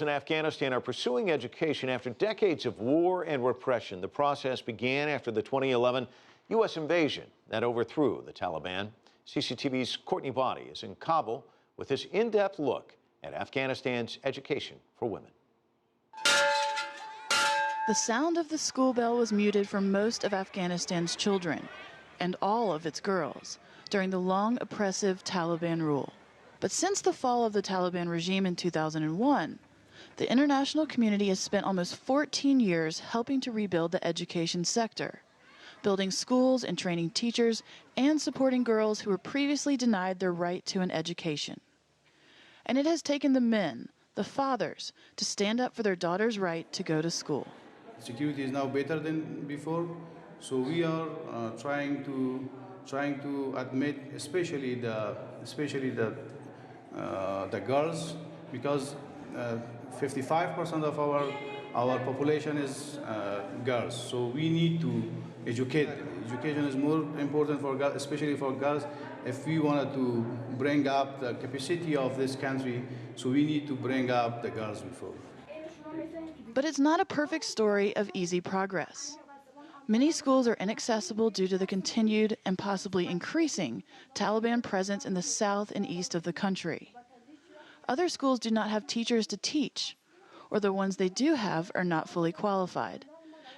In Afghanistan are pursuing education after decades of war and repression. The process began after the 2011 U.S. invasion that overthrew the Taliban. CCTV's Courtney Body is in Kabul with this in-depth look at Afghanistan's education for women. The sound of the school bell was muted for most of Afghanistan's children and all of its girls during the long, oppressive Taliban rule. But since the fall of the Taliban regime in 2001, the international community has spent almost 14 years helping to rebuild the education sector, building schools and training teachers and supporting girls who were previously denied their right to an education. And it has taken the men, the fathers, to stand up for their daughters' right to go to school. Security is now better than before, so we are trying to admit, especially the girls, because 55% of our population is girls. So we need to educate them. Education is more important for girls, especially for girls. If we wanted to bring up the capacity of this country, so we need to bring up the girls before. But it's not a perfect story of easy progress. Many schools are inaccessible due to the continued and possibly increasing Taliban presence in the south and east of the country. Other schools do not have teachers to teach, or the ones they do have are not fully qualified.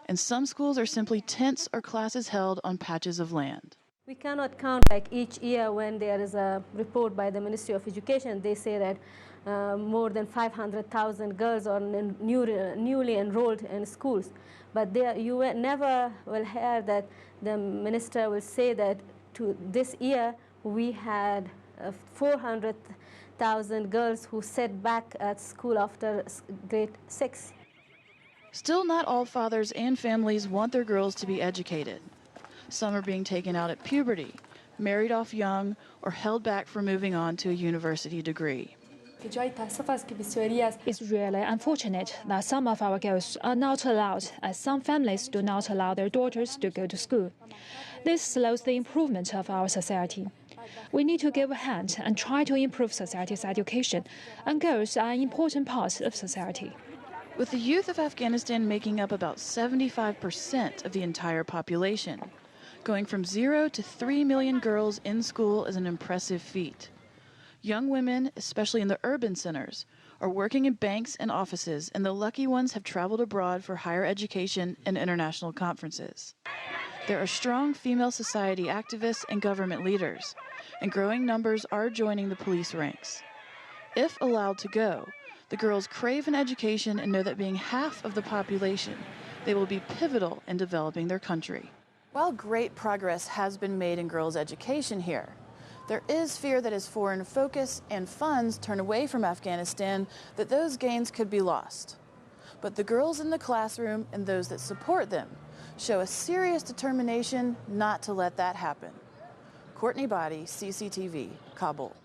And some schools are simply tents or classes held on patches of land. We cannot count like each year when there is a report by the Ministry of Education. They say that more than 500,000 girls are newly enrolled in schools. But you never will hear that the minister will say that to this year we had 400,000 girls who sat back at school after grade 6. Still, not all fathers and families want their girls to be educated. Some are being taken out at puberty, married off young, or held back from moving on to a university degree. It's really unfortunate that some of our girls are not allowed, as some families do not allow their daughters to go to school. This slows the improvement of our society. We need to give a hand and try to improve society's education, and girls are an important part of society. With the youth of Afghanistan making up about 75% of the entire population, going from 0 to 3 million girls in school is an impressive feat. Young women, especially in the urban centers, are working in banks and offices, and the lucky ones have traveled abroad for higher education and international conferences. There are strong female society activists and government leaders, and growing numbers are joining the police ranks. If allowed to go, the girls crave an education and know that being half of the population, they will be pivotal in developing their country. While great progress has been made in girls' education here, there is fear that as foreign focus and funds turn away from Afghanistan, that those gains could be lost. But the girls in the classroom and those that support them show a serious determination not to let that happen. Courtney Body, CCTV, Kabul.